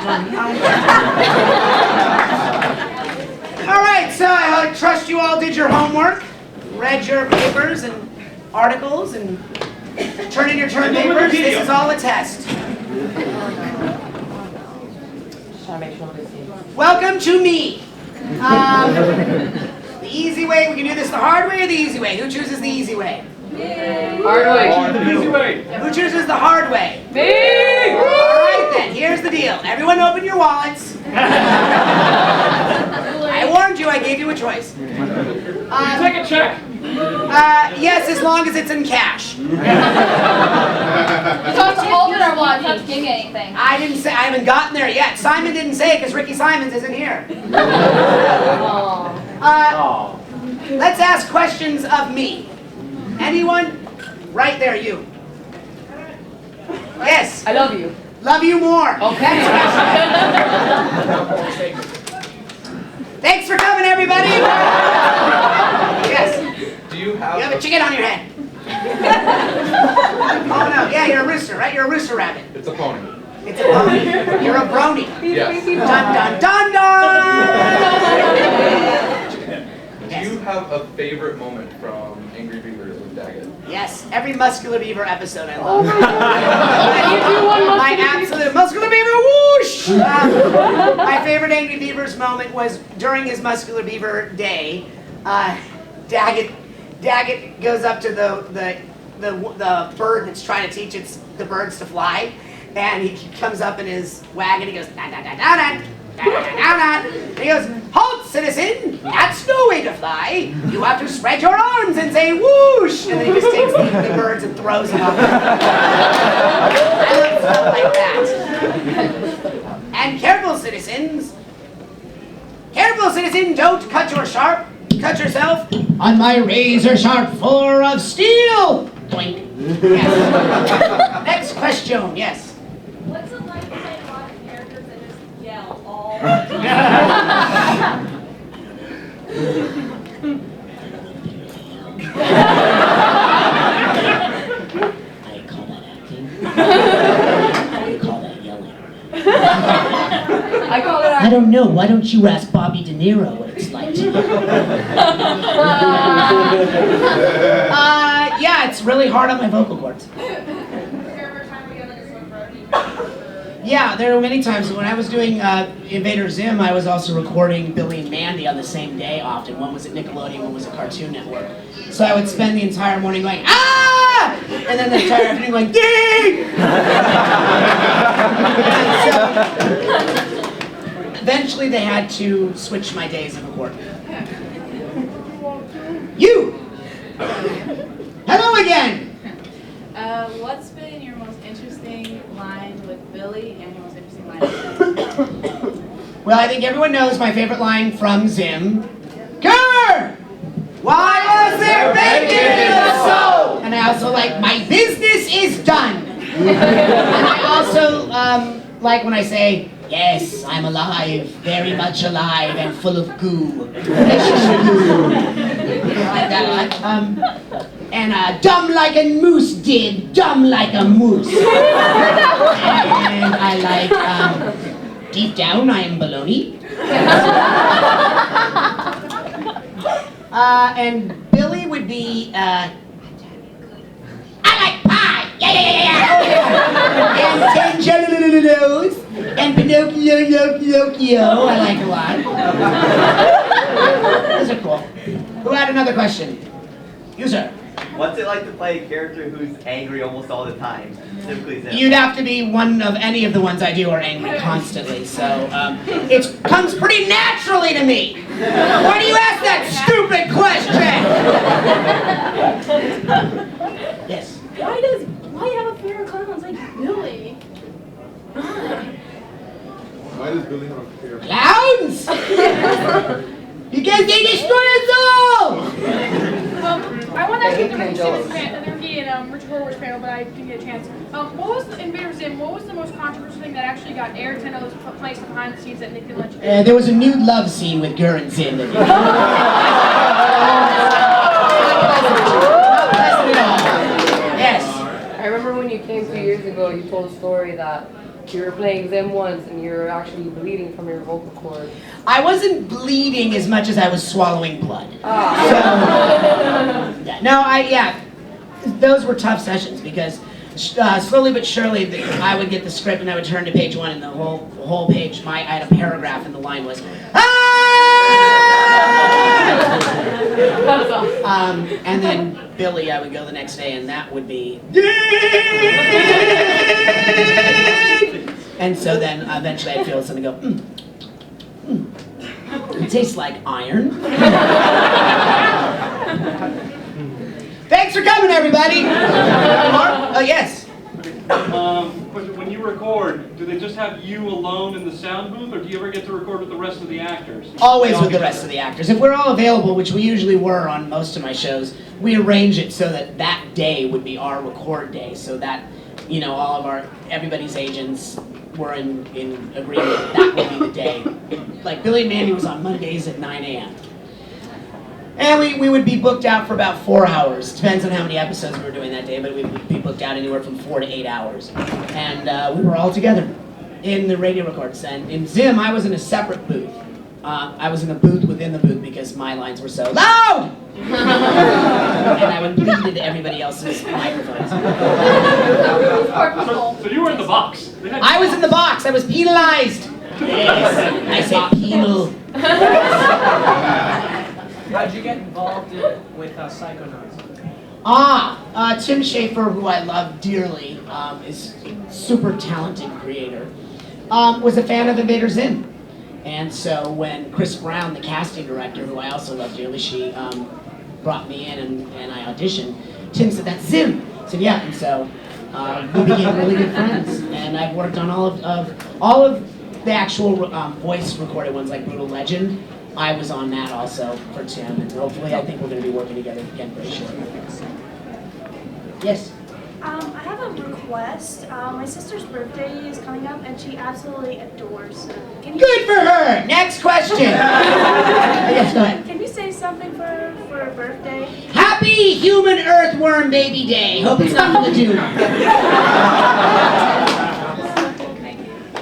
All right, so I trust you all did your homework, read your papers and articles, and turned in your term papers. This is all a test. Welcome to me. The easy way, we can do this the hard way or the easy way? Who chooses the easy way? Hard way. Easy way. Who chooses the hard way? Me! All right then, here's the deal. Everyone open your wallets. I warned you, I gave you a choice. Take a check. Yes, as long as it's in cash. Don't open our wallets, not give me anything. I didn't say, I haven't gotten there yet. Simon didn't say it because Ricky Simons isn't here. Let's ask questions of me. Anyone? Right there, you. Yes. I love you. Love you more. Okay. Thanks for coming, everybody. Yes. Do you have? You have a chicken on your head. Oh no, yeah, you're a rooster, right? You're a rooster rabbit. It's a pony. It's a pony. You're a brony. Yes. Dun dun dun dun! Do you have a favorite moment from Angry Beavers with Daggett? Yes, every Muscular Beaver episode I love. My My absolute Muscular Beaver whoosh! My favorite Angry Beavers moment was during his Muscular Beaver day. Daggett goes up to the bird that's trying to teach the birds to fly, and he comes up in his wagon. He goes da da da da da da da da da. And he goes, "Halt, citizen! That's no way to fly. You have to spread your arms and say whoosh." And then he just takes the birds and throws them up. I love stuff like that. And careful, citizens. Careful, citizen! Don't cut yourself on my razor sharp floor of steel! Doink. Yes. Next question, yes. What's it like to play a lot of characters that just yell all the time? I call that acting. I call that yelling. I call it. I don't know. Why don't you ask Bobby De Niro what it's like to yeah, it's really hard on my vocal cords. Yeah, there were many times when I was doing Invader Zim, I was also recording Billy and Mandy on the same day often. One was at Nickelodeon, one was at Cartoon Network. So I would spend the entire morning going, ah! And then the entire afternoon going, ding! Eventually they had to switch my days of recording. You! Hello again! What's been your most interesting line with Billy and your most interesting line with Zim? Well, I think everyone knows my favorite line from Zim. Grr! Why was there bacon in the stove? And I also like, my business is done. And I also like when I say, yes, I'm alive, very much alive and full of goo. Delicious goo. I like that a lot. And dumb like a moose did, dumb like a moose. And I like, deep down I am baloney. And Billy would be, I like pie! Yeah, yeah, yeah, yeah! And Tangelos, and Pinocchio, I like a lot. Those are cool. Who had another question? You, sir. What's it like to play a character who's angry almost all the time? Specifically Zim. You'd have to be one of any of the ones I do are angry constantly, so it comes pretty naturally to me. Why do you ask that stupid question? Yes. Why have a fear of clowns like Billy? Why does Billy have a fear? Clowns? Because they destroy us all! I wanted to get the Ricky and Richard Horvitz panel, but I didn't get a chance. What was the Invader Zim? What was the most controversial thing that actually got aired? I know it was placed behind the scenes that Nick didn't let you do. There was a nude love scene with Gur and Zim. Not pleasant at all. Yes. I remember when you came 2 years ago, you told a story that You were playing Zim once and you're actually bleeding from your vocal cords. I wasn't bleeding as much as I was swallowing blood. Ah. So, yeah, no, those were tough sessions because slowly but surely I would get the script and I would turn to page 1 and the whole page, I had a paragraph and the line was, and then Billy, I would go the next day and that would be, and so then eventually I'd feel something go, It tastes like iron. Thanks for coming, everybody. Oh, yes. When you record, do they just have you alone in the sound booth, or do you ever get to record with the rest of the actors? Always with the rest of the actors. If we're all available, which we usually were on most of my shows, we arrange it so that that day would be our record day, so that, you know, all of everybody's agents were in agreement that would be the day. Like Billy and Mandy was on Mondays at 9 a.m. And we would be booked out for about 4 hours. Depends on how many episodes we were doing that day, but we would be booked out anywhere from 4 to 8 hours. And we were all together in the radio records. And in Zim, I was in a separate booth. I was in a booth within the booth because my lines were so loud! And I would bleed into everybody else's microphones. So you were in the box. I was in the box. I was penalized. Yes, I said penal. How'd you get involved with Psychonauts? Tim Schafer, who I love dearly, is a super talented creator, was a fan of Invader Zim. And so when Chris Brown, the casting director, who I also love dearly, she brought me in and I auditioned, Tim said, "That's Zim." I said, "Yeah." And so we became really good friends. And I've worked on all of the actual voice recorded ones, like Brutal Legend. I was on that also for Tim, and hopefully I think we're going to be working together again very shortly. Yes? I have a request. My sister's birthday is coming up, and she absolutely adores her. Good for her! Next question! Yes, go ahead. Can you say something for her birthday? Happy Human Earthworm Baby Day! Hope it's not for the dude.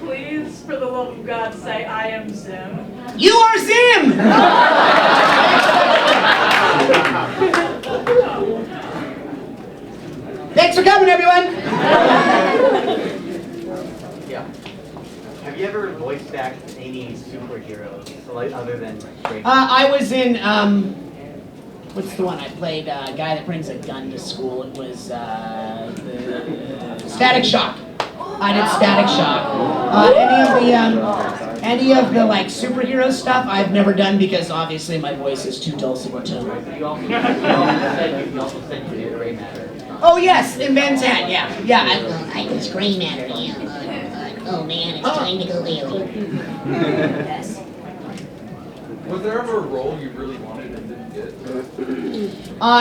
Please, for the love of God, say I am Zim. You are Zim! Thanks for coming, everyone! Yeah. Have you ever voiced acted any superheroes, so like, other than I was in, what's the one? I played a guy that brings a gun to school. It was Static Shock. I did Static Shock. Any of the like superhero stuff I've never done because obviously my voice is too dulcet in tone. You also said you did gray matter. Oh yes, in Ben 10, yeah. I was gray matter, yeah. Oh man, it's time to go Bailey. Yes. Was there ever a role you really wanted and didn't get?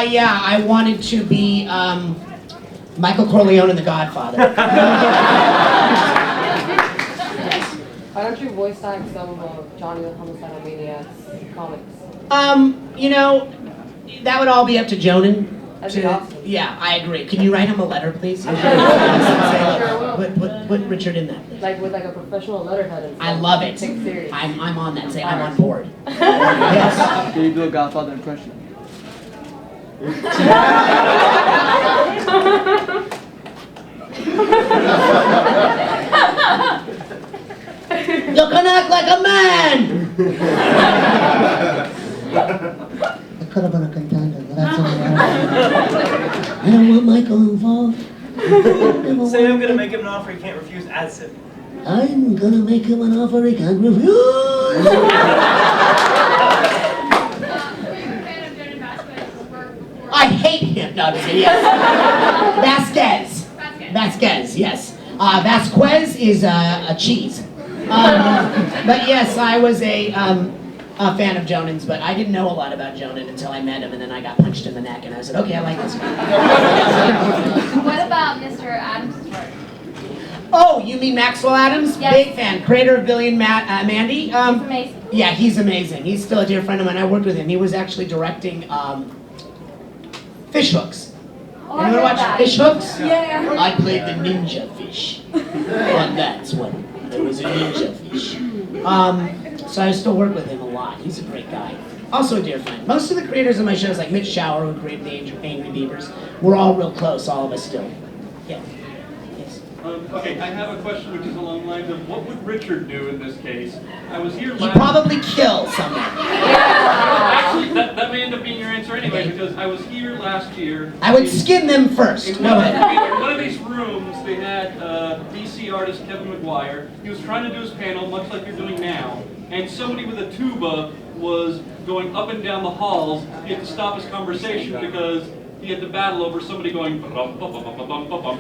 Yeah, I wanted to be Michael Corleone in The Godfather. Why don't you voice act some of Johnny the Homicidal Maniac's comics? You know, that would all be up to Jonan. That'd be awesome. Yeah, I agree. Can you write him a letter, please? Sure will. Put Richard in that. Like with like a professional letterhead and stuff. I love it. Take serious. I'm on that. Say I'm on board. Yes. Can you do a Godfather impression? You can act like a man! I could have been a contender, but that's all right. I don't want Michael involved. Say I'm gonna make him an offer he can't refuse as Zim. I'm gonna make him an offer he can't refuse. I hate him. No, I'm just kidding. Yes. Vasquez, yes. Vasquez is a cheese. But yes, I was a fan of Jonan's, but I didn't know a lot about Jonan until I met him, and then I got punched in the neck, and I said, okay, I like this guy. What about Mr. Adams' work? Oh, you mean Maxwell Adams? Yes. Big fan. Creator of Billy and Mandy. He's amazing. Yeah, he's amazing. He's still a dear friend of mine. I worked with him. He was actually directing Fish Hooks. Oh, Anyone watch Fish Hooks? Yeah. I played the ninja fish. And that's what it was, a ninja fish. So I still work with him a lot. He's a great guy. Also a dear friend. Most of the creators of my shows, like Mitch Shower, who created the Angry Beavers, we're all real close, all of us still. Yeah. Yes. Okay, I have a question which is along the lines of what would Richard do in this case? I was here last... He'd probably kill someone. Actually, that may end up being your answer anyway, because I was here last year. I would skin them first. In Go ahead. one of these rooms, they had DC artist Kevin McGuire. He was trying to do his panel, much like you're doing now, and somebody with a tuba was going up and down the halls. He had to stop his conversation because he had to battle over somebody going.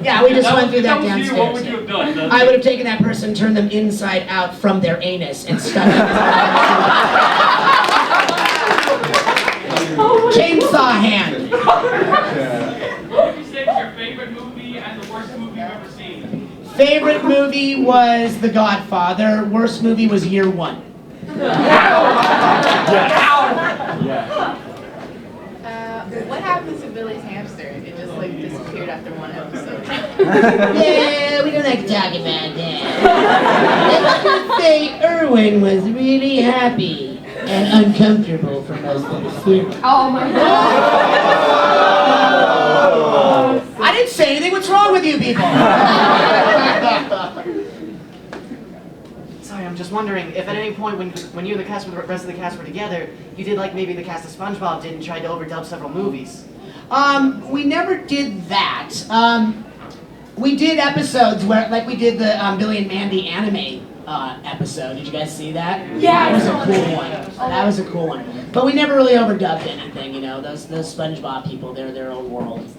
Yeah, we just went through that was downstairs. you. What would you have done? I would have taken that person, turned them inside out from their anus, and stuck it. Chainsaw hand. What would you say is your favorite movie and the worst movie you've ever seen? Favorite movie was The Godfather. Worst movie was Year One. What happened to Billy's hamster? It just like disappeared after one episode. Yeah, we don't like to talk about that. Let's just say Irwin was really happy and uncomfortable for most of the series. Oh my god. I didn't say anything. What's wrong with you people? Sorry, I'm just wondering if at any point when you and the cast, the rest of the cast were together, you did like maybe the cast of SpongeBob did and tried to overdub several movies. We never did that. We did episodes where, like we did the Billy and Mandy anime episode. Did you guys see that? Yeah. That was a cool one. That was a cool one. But we never really overdubbed anything, you know. Those SpongeBob people, they're their own worlds.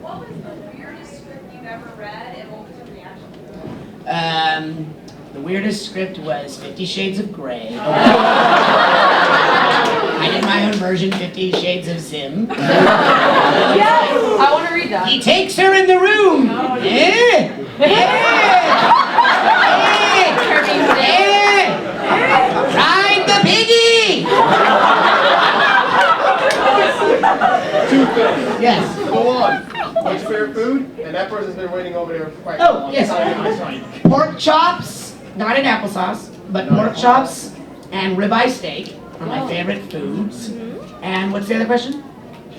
What was the weirdest script you've ever read, and what was your reaction? The weirdest script was 50 Shades of Grey. I did my own version, 50 Shades of Zim. Yes! I want to read that. He takes her in the room. Ride the piggy. Two things. Yes. Go on. What's your favorite food? And that person's been waiting over there for quite a Oh, long yes. time. Pork chops, not in applesauce, but pork chops and ribeye steak are my favorite foods. And what's the other question?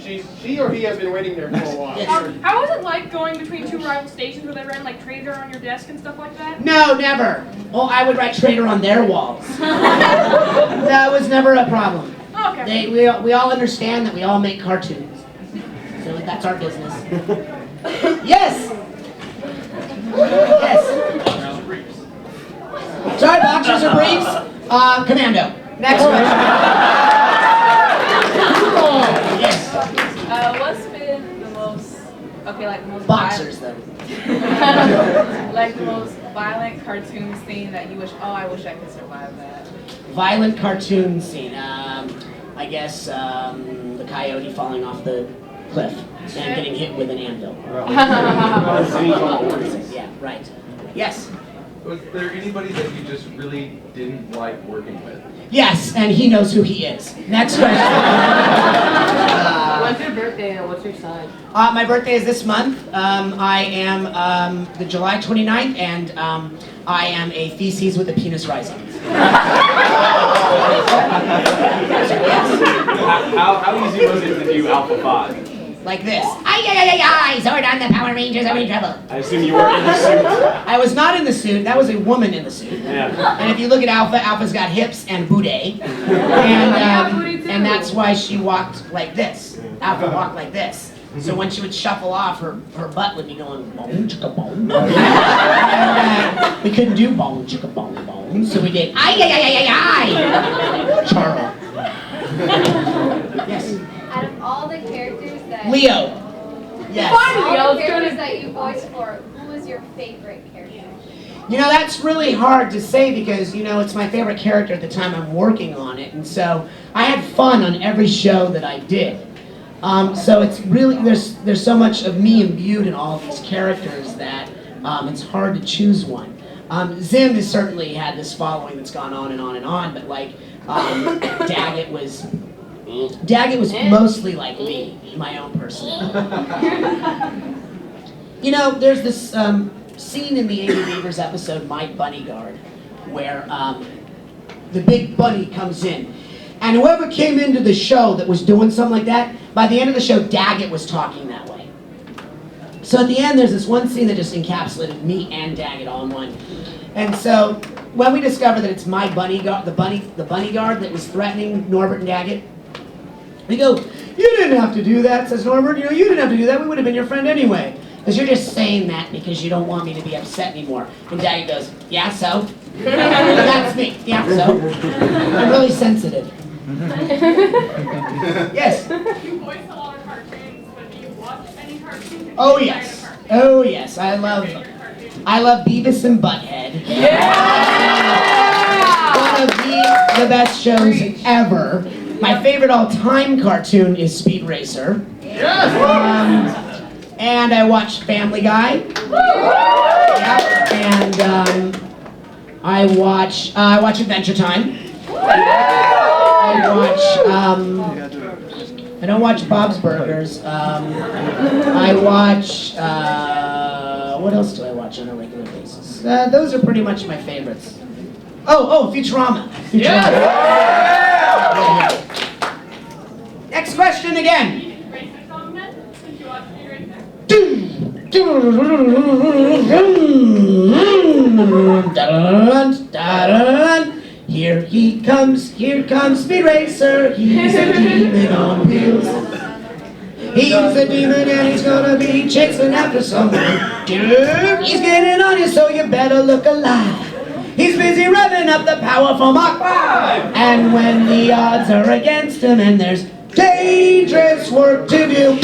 She or he has been waiting there for a while. Yes. How was it like going between two rival stations where they ran like Trader on your desk and stuff like that? No, never. Well, I would write Trader on their walls. That was never a problem. Oh, okay. We all understand that we all make cartoons. So that's our business. Yes! Yes. Sorry, boxers or briefs? Commando. Next question. Yes. What's been the most, like the most Boxers, though. like the most violent cartoon scene that you wish, I wish I could survive that? Violent cartoon scene. I guess the coyote falling off the cliff and getting hit with an anvil. Yeah, right. Yes. Was there anybody that you just really didn't like working with? Yes, and he knows who he is. Next question. When's your birthday and what's your sign? My birthday is this month. I am the July 29th, and I am a feces with a penis rising. How easy was it to do Alpha 5? Like this. Ay, Zordon, the Power Rangers are in trouble. I assume you were in the suit. I was not in the suit. That was a woman in the suit. Yeah. And if you look at Alpha, Alpha's got hips and booty. And that's why she walked like this. Alpha walked like this. So when she would shuffle off, her butt would be going bone chicka bone. And we couldn't do bone chicka bone bone, so we did ay. Charles. Yes. Out of all the characters that Leo. Yes. all the characters that you voiced for, who was your favorite character? You know, that's really hard to say because, you know, it's my favorite character at the time I'm working on it. And so I had fun on every show that I did. So it's really, there's so much of me imbued in all of these characters that it's hard to choose one. Zim has certainly had this following that's gone on and on and on, but like Daggett was Daggett was mostly like me, my own person. You know, there's this scene in the Angry Beavers episode, My Bunny Guard, where the big bunny comes in. And whoever came into the show that was doing something like that, by the end of the show, Daggett was talking that way. So at the end, there's this one scene that just encapsulated me and Daggett all in one. And so when we discovered that it's my bunny guard, the bunny guard that was threatening Norbert and Daggett, we go, "You didn't have to do that," says Norbert. "You know, you didn't have to do that. We would have been your friend anyway. Because you're just saying that because you don't want me to be upset anymore." And Daggett goes, "Yeah, so?" That's me. Yeah, so? I'm really sensitive. Yes? You voice a lot of cartoons, but do you watch any cartoons? Oh, yes. Oh, yes. I love Beavis and Butthead. Yeah! One of the best shows ever. My favorite all-time cartoon is Speed Racer. Yes! And I watch Family Guy. Yep. And I watch Adventure Time. I don't watch Bob's Burgers. I watch, what else do I watch on a regular basis? Those are pretty much my favorites. Oh, Futurama. Yes! Next question again. Racer song then? Since you watch Speed Racer? Here he comes Speed Racer. He's a demon on wheels. He's a demon and he's gonna be chasing after someone. He's getting on you, so you better look alive. He's busy revving up the powerful Mach 5. And when the odds are against him and there's dangerous work to do,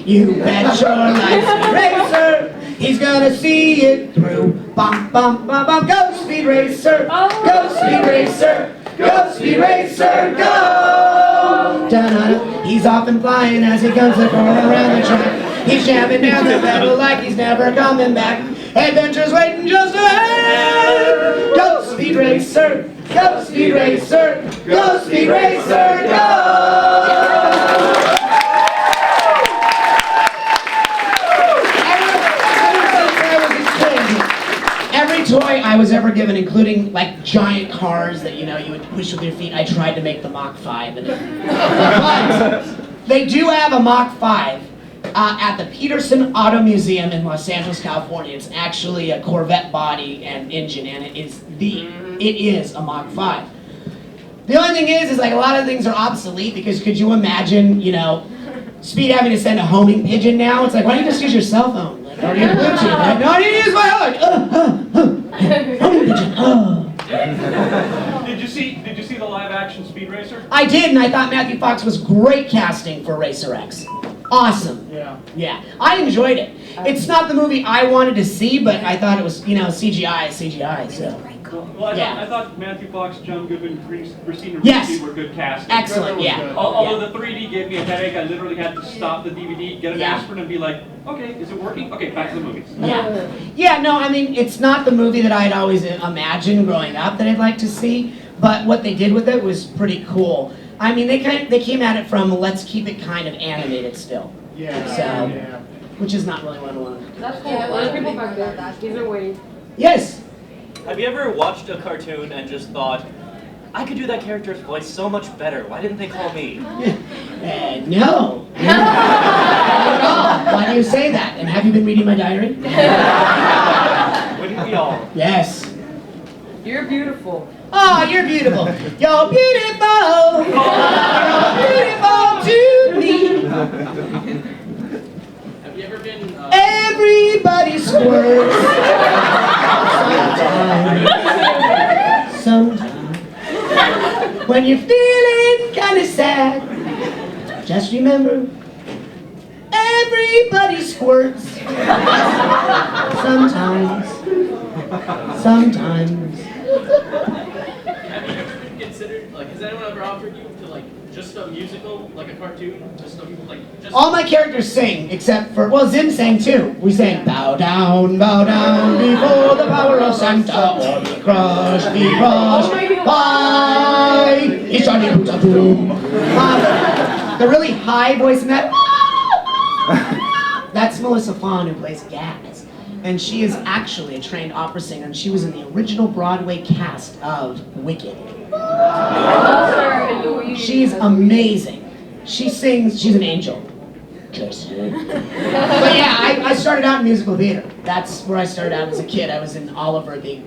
you bet your life, Speed Racer, he's gonna see it through. Bum, bum, bum, bum. Go, Speed Racer! Go, Speed Racer! Go, Speed Racer! Go! Da-da-da. He's off and flying as he comes to around the track. He's jamming down the pedal like he's never coming back. Adventure's waiting just ahead. Go, Speed Racer! Go, Speed Racer! Go, Speed Racer! Go! Every toy I was ever given, including like giant cars that you would push with your feet, I tried to make the Mach 5. But they do have a Mach 5 at the Peterson Auto Museum in Los Angeles, California. It's actually a Corvette body and engine, and it is a Mach 5. The only thing is like a lot of things are obsolete because could you imagine, Speed having to send a homing pigeon now? It's like, why don't you just use your cell phone? Like, or your Bluetooth? Like, no, I need to use my own. Homing pigeon. Did you see the live action Speed Racer? I did, and I thought Matthew Fox was great casting for Racer X. Awesome. Yeah. I enjoyed it. It's not the movie I wanted to see, but I thought it was, CGI, so. Well, I thought Matthew Fox, John Goodman, Christina Yes. Ricci were good casting. Excellent, yeah. Although the 3D gave me a headache, I literally had to stop the DVD, get an aspirin, and be like, okay, is it working? Okay, back to the movies. Yeah, no, I mean, it's not the movie that I'd always imagined growing up that I'd like to see, but what they did with it was pretty cool. I mean, they came at it from, let's keep it kind of animated still. Which is not really what I wanted. That's cool. A lot of people back there. He's been waiting. Yes! Have you ever watched a cartoon and just thought, I could do that character's voice so much better. Why didn't they call me? No. Not at all. Why do you say that? And have you been reading my diary? Wouldn't we all? Yes. You're beautiful. Oh, you're beautiful. You're beautiful. You're beautiful to me. Have you ever been... Everybody squirts. Sometimes. When you're feeling kind of sad, just remember, everybody squirts. Sometimes. Have you ever been considered considered, like, has anyone ever offered you to, like, just a musical, like a cartoon? Just a, like, just... All my characters sing, except for, well, Zim sang too. We sang, bow down before the power of Santa, or be crushed, by it's Johnny Buta Boom. The really high voice in that, that's Melissa Fawn, who plays Gaz. And she is actually a trained opera singer, and she was in the original Broadway cast of Wicked. She's amazing. She sings, she's an angel. But yeah, I started out in musical theater. That's where I started out as a kid. I was in Oliver, the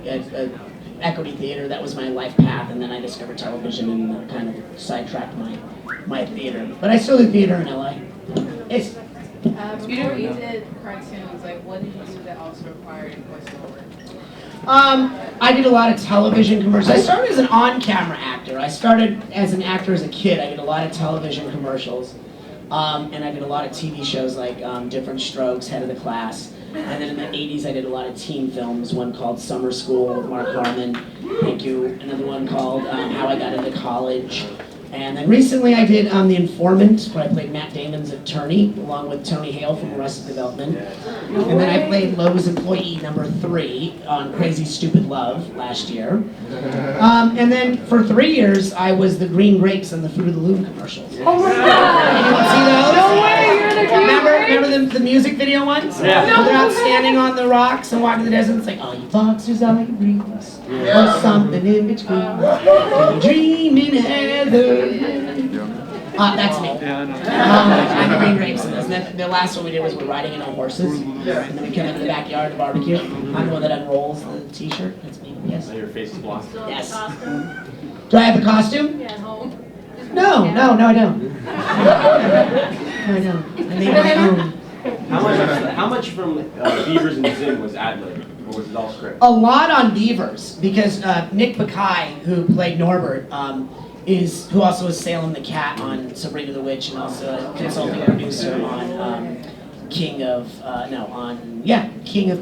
equity theater. That was my life path, and then I discovered television and kind of sidetracked my theater. But I still do theater in LA. It's Before you did cartoons, like, what did you do that also required voiceover? I did a lot of television commercials. I started as an on-camera actor. I started as an actor as a kid. I did a lot of television commercials. And I did a lot of TV shows like Different Strokes, Head of the Class. And then in the 80s I did a lot of teen films, one called Summer School with Mark Harmon. Thank you. Another one called How I Got Into College. And then recently I did The Informant, where I played Matt Damon's attorney, along with Tony Hale from Arrested Development. And then I played Lowe's employee number 3 on Crazy Stupid Love last year. And then for 3 years, I was the green grapes on the Fruit of the Loom commercials. Oh my God! You didn't see those? No way, you're the green Remember the music video ones? Yeah. Where they're out standing on the rocks and walking the desert. It's like, all you foxes are like reeds, or something in between. Dreaming heather. That's me. I'm the green grapes in this. And then the last one we did was we're riding in on horses. And then we come into the backyard to barbecue. I'm the one that unrolls the t-shirt. That's me. Yes. Your face is blocked. Yes. Do I have a costume? Yeah, at home. No, I don't. No, I don't. I made my own. How much from Beavers and Zim was ad-lib, or was it all script? A lot on Beavers, because Nick Bakay, who played Norbert, who also is Salem the Cat on Sabrina the Witch, and also a consulting producer on King of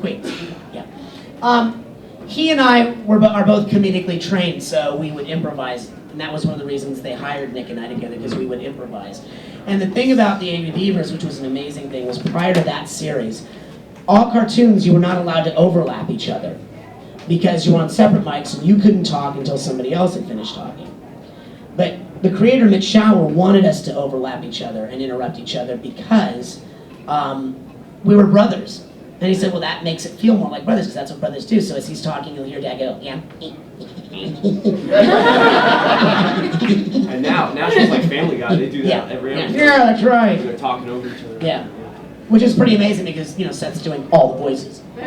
Queens. Yeah. He and I are both comedically trained, so we would improvise, and that was one of the reasons they hired Nick and I together, because we would improvise. And the thing about the Angry Beavers, which was an amazing thing, was prior to that series, all cartoons you were not allowed to overlap each other, because you were on separate mics and you couldn't talk until somebody else had finished talking. But the creator, Mitch Schauer, wanted us to overlap each other and interrupt each other because we were brothers. And he said, well, that makes it feel more like brothers, because that's what brothers do. So as he's talking, you'll hear Dad go, yeah. And now she's like Family Guy. They do that every episode. Yeah, that's right. They're talking over each other. Yeah. Which is pretty amazing because, Seth's doing all the voices. So.